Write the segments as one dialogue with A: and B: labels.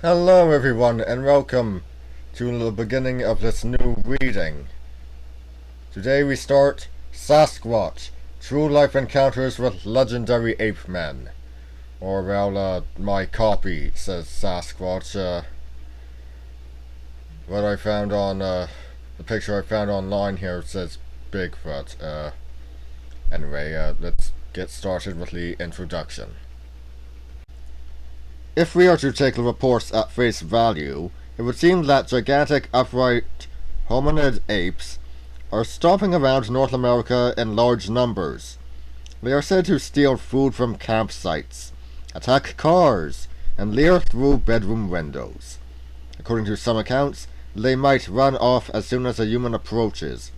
A: Hello everyone and welcome to the beginning of this new reading. Today we start Sasquatch, True Life Encounters with Legendary Ape Men. Or well, my copy says Sasquatch. What I found on, the picture I found online here says Bigfoot. Anyway, let's get started with the introduction. If we are to take the reports at face value, it would seem that gigantic upright hominid apes are stomping around North America in large numbers. They are said to steal food from campsites, attack cars, and leer through bedroom windows. According to some accounts, they might run off as soon as a human approaches.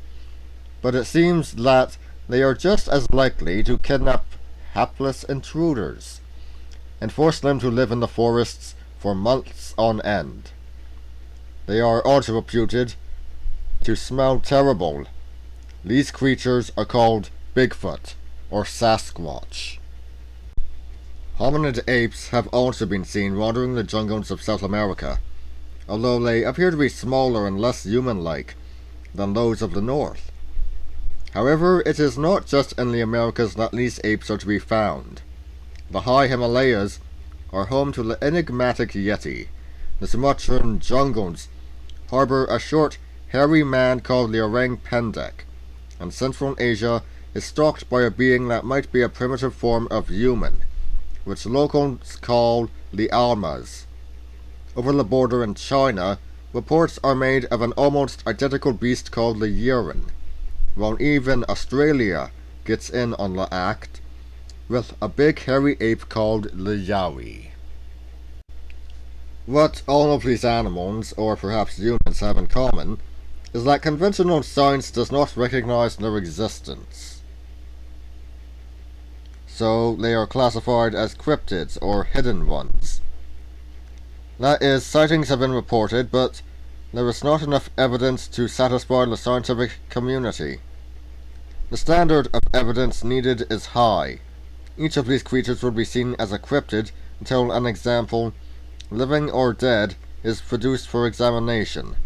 A: But it seems that they are just as likely to kidnap hapless intruders and force them to live in the forests for months on end. They are also reputed to smell terrible. These creatures are called Bigfoot or Sasquatch. Hominid apes have also been seen wandering the jungles of South America, although they appear to be smaller and less human-like than those of the north. However, it is not just in the Americas that these apes are to be found. The high Himalayas are home to the enigmatic Yeti. The Sumatran jungles harbor a short, hairy man called the Orang Pendek, and Central Asia is stalked by a being that might be a primitive form of human, which locals call the Almas. Over the border in China, reports are made of an almost identical beast called the Yeren, while even Australia gets in on the act with a big hairy ape called the Yowie. What all of these animals, or perhaps humans, have in common is that conventional science does not recognize their existence. So they are classified as cryptids, or hidden ones. That is, sightings have been reported, but there is not enough evidence to satisfy the scientific community. The standard of evidence needed is high. Each of these creatures would be seen as a cryptid until an example, living or dead, is produced for examination.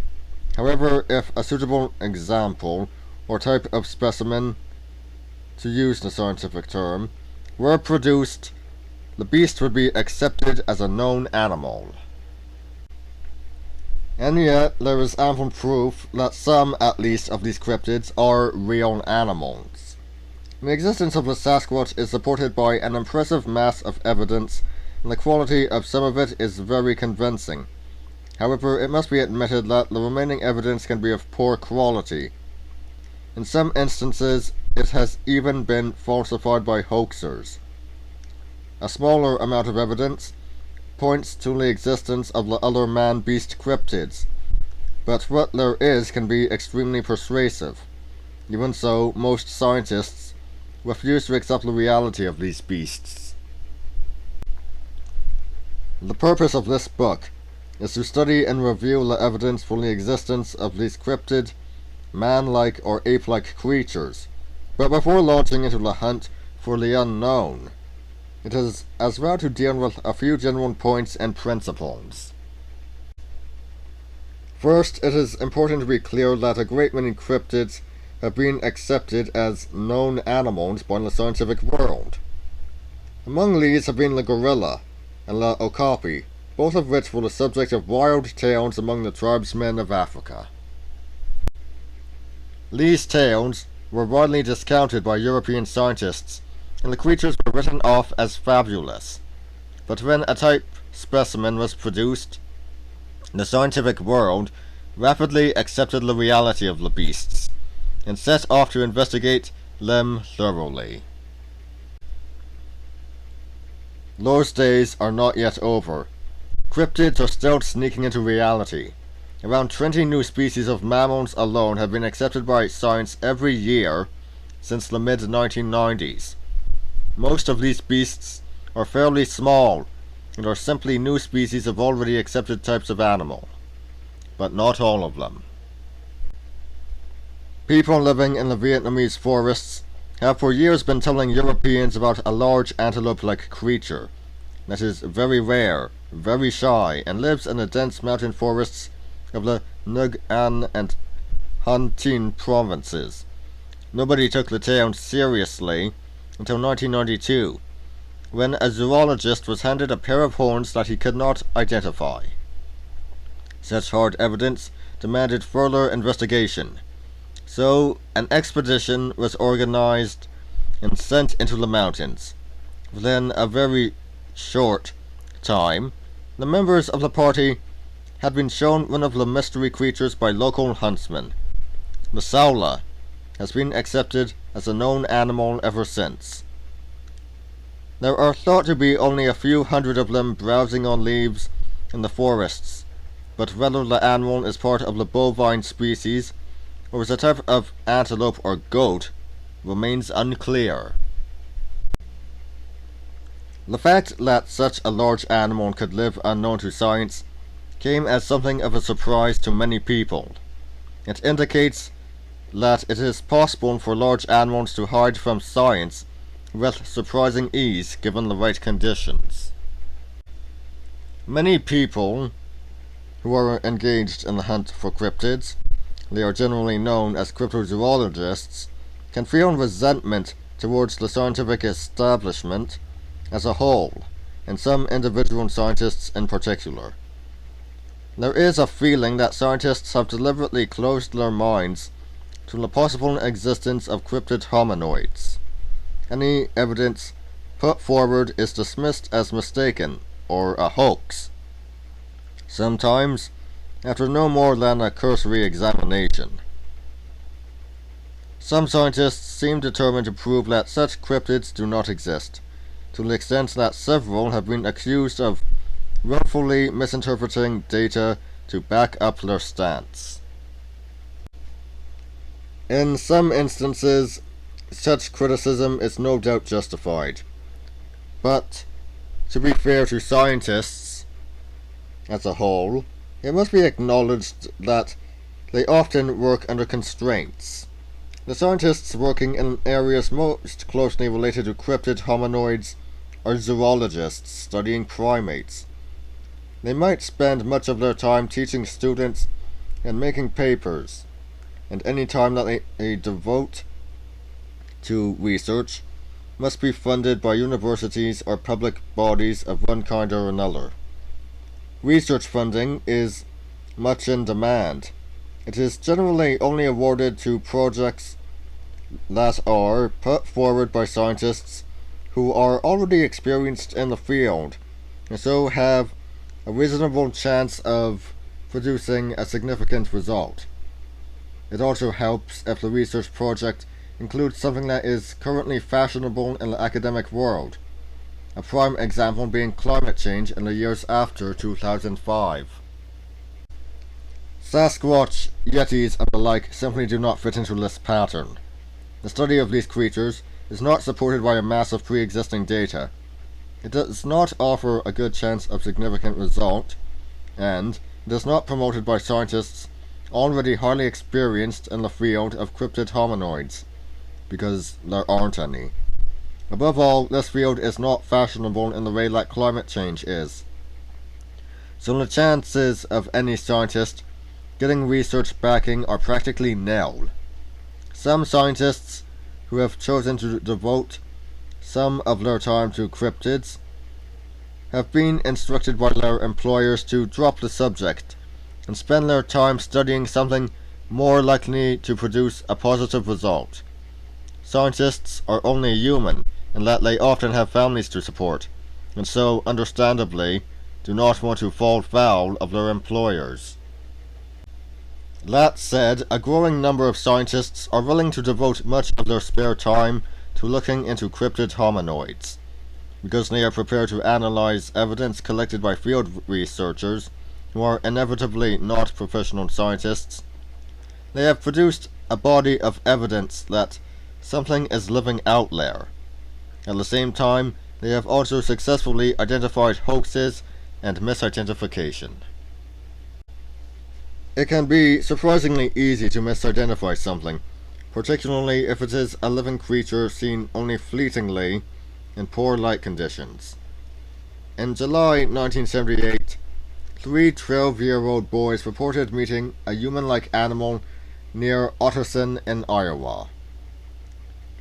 A: However, if a suitable example, or type of specimen, to use the scientific term, were produced, the beast would be accepted as a known animal. And yet, there is ample proof that some, at least, of these cryptids are real animals. The existence of the Sasquatch is supported by an impressive mass of evidence, and the quality of some of it is very convincing. However, it must be admitted that the remaining evidence can be of poor quality. In some instances, it has even been falsified by hoaxers. A smaller amount of evidence points to the existence of the other man-beast cryptids, but what there is can be extremely persuasive. Even so, most scientists refuse to accept the reality of these beasts. The purpose of this book is to study and review the evidence for the existence of these cryptid, man-like or ape-like creatures, but before launching into the hunt for the unknown, it is as well to deal with a few general points and principles. First, it is important to be clear that a great many cryptids have been accepted as known animals by the scientific world. Among these have been the gorilla and the okapi, both of which were the subject of wild tales among the tribesmen of Africa. These tales were widely discounted by European scientists, and the creatures were written off as fabulous. But when a type specimen was produced, the scientific world rapidly accepted the reality of the beasts, and set off to investigate them thoroughly. Those days are not yet over. Cryptids are still sneaking into reality. Around 20 new species of mammals alone have been accepted by science every year since the mid-1990s. Most of these beasts are fairly small and are simply new species of already accepted types of animal, but not all of them. People living in the Vietnamese forests have for years been telling Europeans about a large antelope-like creature, that is very rare, very shy, and lives in the dense mountain forests of the Nguyen and Han Tin provinces. Nobody took the town seriously until 1992, when a zoologist was handed a pair of horns that he could not identify. Such hard evidence demanded further investigation, so an expedition was organized and sent into the mountains. Within a very short time, the members of the party had been shown one of the mystery creatures by local huntsmen. The saola has been accepted as a known animal ever since. There are thought to be only a few hundred of them browsing on leaves in the forests, but whether the animal is part of the bovine species or is a type of antelope or goat remains unclear. The fact that such a large animal could live unknown to science came as something of a surprise to many people. It indicates that it is possible for large animals to hide from science with surprising ease given the right conditions. Many people who are engaged in the hunt for cryptids, they are generally known as cryptozoologists, can feel resentment towards the scientific establishment as a whole, and some individual scientists in particular. There is a feeling that scientists have deliberately closed their minds to the possible existence of cryptid hominoids. Any evidence put forward is dismissed as mistaken or a hoax, sometimes after no more than a cursory examination. Some scientists seem determined to prove that such cryptids do not exist, to the extent that several have been accused of willfully misinterpreting data to back up their stance. In some instances, such criticism is no doubt justified, but to be fair to scientists as a whole, it must be acknowledged that they often work under constraints. The scientists working in areas most closely related to cryptid hominoids are zoologists studying primates. They might spend much of their time teaching students and making papers, and any time that they devote to research must be funded by universities or public bodies of one kind or another. Research funding is much in demand. It is generally only awarded to projects that are put forward by scientists who are already experienced in the field, and so have a reasonable chance of producing a significant result. It also helps if the research project includes something that is currently fashionable in the academic world, a prime example being climate change in the years after 2005. Sasquatch, Yetis, and the like simply do not fit into this pattern. The study of these creatures is not supported by a mass of pre-existing data. It does not offer a good chance of significant result, and it is not promoted by scientists already highly experienced in the field of cryptid hominoids, because there aren't any. Above all, this field is not fashionable in the way that climate change is. So the chances of any scientist getting research backing are practically nil. Some scientists who have chosen to devote some of their time to cryptids have been instructed by their employers to drop the subject and spend their time studying something more likely to produce a positive result. Scientists are only human in that they often have families to support, and so, understandably, do not want to fall foul of their employers. That said, a growing number of scientists are willing to devote much of their spare time to looking into cryptid hominoids, because they are prepared to analyze evidence collected by field researchers who are inevitably not professional scientists. They have produced a body of evidence that something is living out there. At the same time, they have also successfully identified hoaxes and misidentification. It can be surprisingly easy to misidentify something, particularly if it is a living creature seen only fleetingly in poor light conditions. In July 1978, three 12-year-old boys reported meeting a human-like animal near Otterson in Iowa.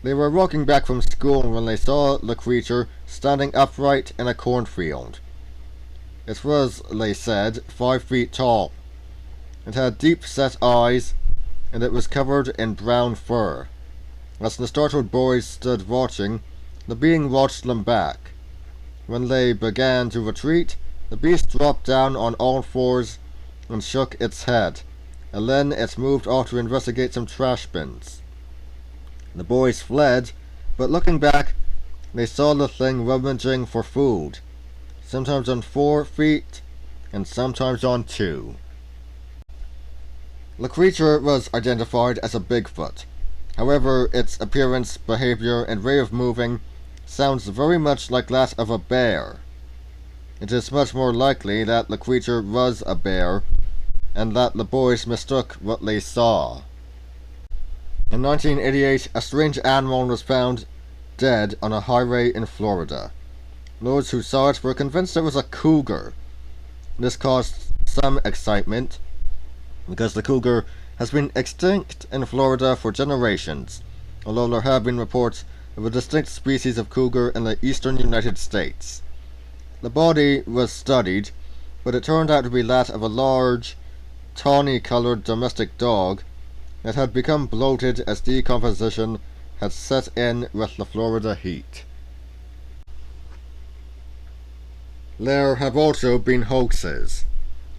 A: They were walking back from school when they saw the creature standing upright in a cornfield. It was, they said, 5 feet tall. It had deep-set eyes, and it was covered in brown fur. As the startled boys stood watching, the being watched them back. When they began to retreat, the beast dropped down on all fours and shook its head, and then it moved off to investigate some trash bins. The boys fled, but looking back, they saw the thing rummaging for food, sometimes on 4 feet and sometimes on 2. The creature was identified as a Bigfoot. However, its appearance, behavior, and way of moving sounds very much like that of a bear. It is much more likely that the creature was a bear, and that the boys mistook what they saw. In 1988, a strange animal was found dead on a highway in Florida. Those who saw it were convinced it was a cougar. This caused some excitement, because the cougar has been extinct in Florida for generations, although there have been reports of a distinct species of cougar in the eastern United States. The body was studied, but it turned out to be that of a large, tawny-colored domestic dog that had become bloated as decomposition had set in with the Florida heat. There have also been hoaxes.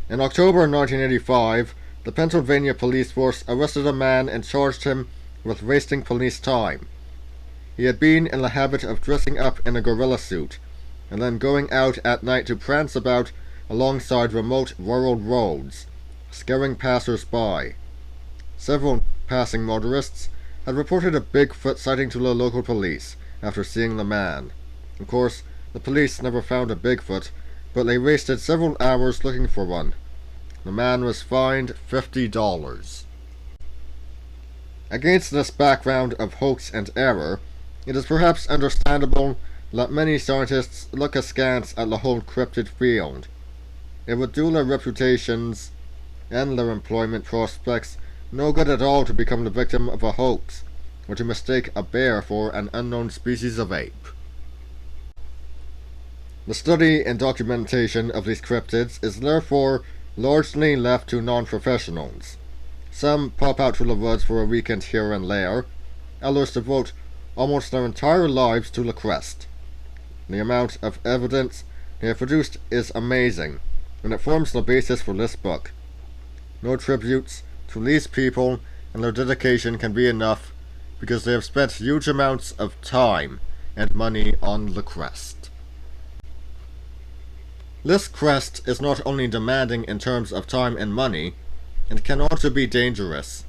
A: In October 1985, the Pennsylvania police force arrested a man and charged him with wasting police time. He had been in the habit of dressing up in a gorilla suit, and then going out at night to prance about alongside remote rural roads, scaring passers-by. Several passing motorists had reported a Bigfoot sighting to the local police after seeing the man. Of course, the police never found a Bigfoot, but they wasted several hours looking for one. The man was fined $50. Against this background of hoax and error, it is perhaps understandable that many scientists look askance at the whole cryptid field. It would do their reputations and their employment prospects no good at all to become the victim of a hoax, or to mistake a bear for an unknown species of ape. The study and documentation of these cryptids is therefore largely left to non-professionals. Some pop out to the woods for a weekend here and there, others devote almost their entire lives to the quest. The amount of evidence they have produced is amazing, and it forms the basis for this book. No tributes to these people and their dedication can be enough, because they have spent huge amounts of time and money on the quest. This quest is not only demanding in terms of time and money, it can also be dangerous.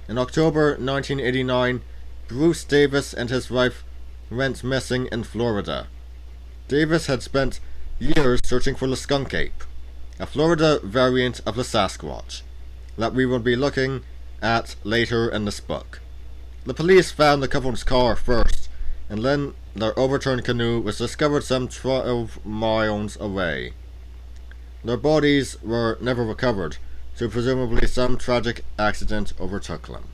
A: In October 1989, Bruce Davis and his wife went missing in Florida. Davis had spent years searching for the skunk ape, a Florida variant of the Sasquatch, that we will be looking at later in this book. The police found the couple's car first, and then their overturned canoe was discovered some 12 miles away. Their bodies were never recovered, so presumably some tragic accident overtook them.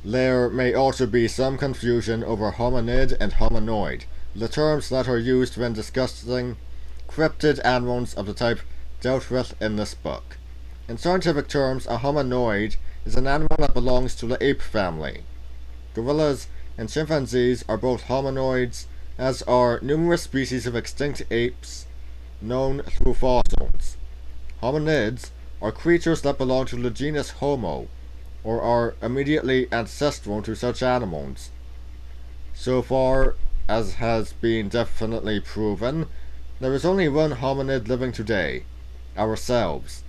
A: There may also be some confusion over hominid and hominoid, the terms that are used when discussing cryptid animals of the type dealt with in this book. In scientific terms, a hominoid is an animal that belongs to the ape family. Gorillas and chimpanzees are both hominoids, as are numerous species of extinct apes known through fossils. Hominids are creatures that belong to the genus Homo, or are immediately ancestral to such animals. So far as has been definitely proven, there is only one hominid living today, ourselves.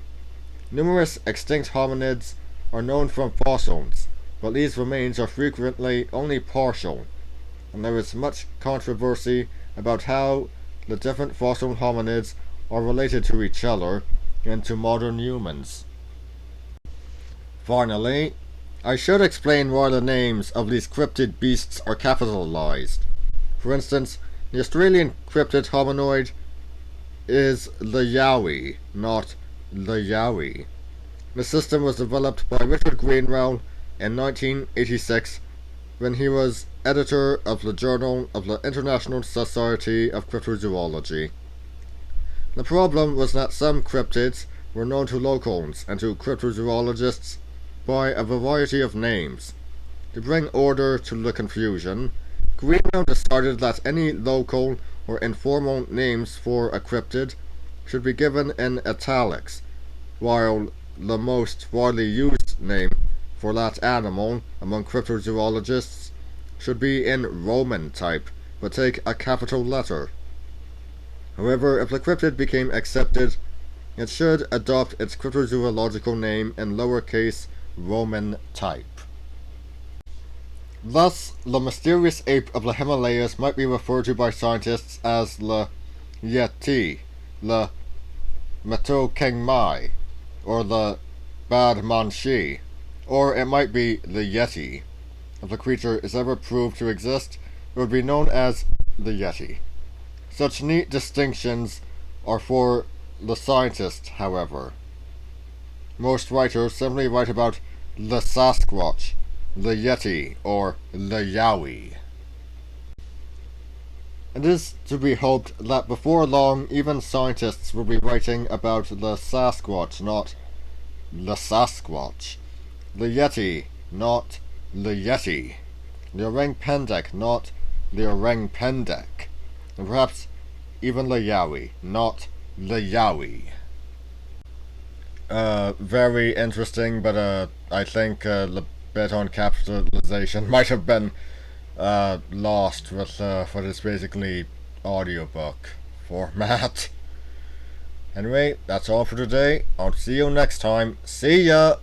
A: Numerous extinct hominids are known from fossils, but these remains are frequently only partial, and there is much controversy about how the different fossil hominids are related to each other and to modern humans. Finally, I should explain why the names of these cryptid beasts are capitalized. For instance, the Australian cryptid hominoid is the Yowie, not the Yowie. The system was developed by Richard Greenwell in 1986 when he was editor of the Journal of the International Society of Cryptozoology. The problem was that some cryptids were known to locals and to cryptozoologists by a variety of names. To bring order to the confusion, Greenwell decided that any local or informal names for a cryptid should be given in italics, while the most widely used name for that animal among cryptozoologists should be in Roman type, but take a capital letter. However, if the cryptid became accepted, it should adopt its cryptozoological name in lowercase Roman type. Thus, the mysterious ape of the Himalayas might be referred to by scientists as the Yeti, the Mato Keng Mai, or the Bad Manshi, or it might be the Yeti. If the creature is ever proved to exist, it would be known as the Yeti. Such neat distinctions are for the scientist, however. Most writers simply write about the Sasquatch, the Yeti, or the Yowie. It is to be hoped that before long even scientists will be writing about the Sasquatch, not the Sasquatch, the Yeti, not the Yeti, the Orang Pendek, not the Orang Pendek, and perhaps even the Yowie, not the Yowie. Very interesting, but I think the bit on capitalization might have been lost with what is basically audiobook format. Anyway, that's all for today. I'll see you next time. See ya!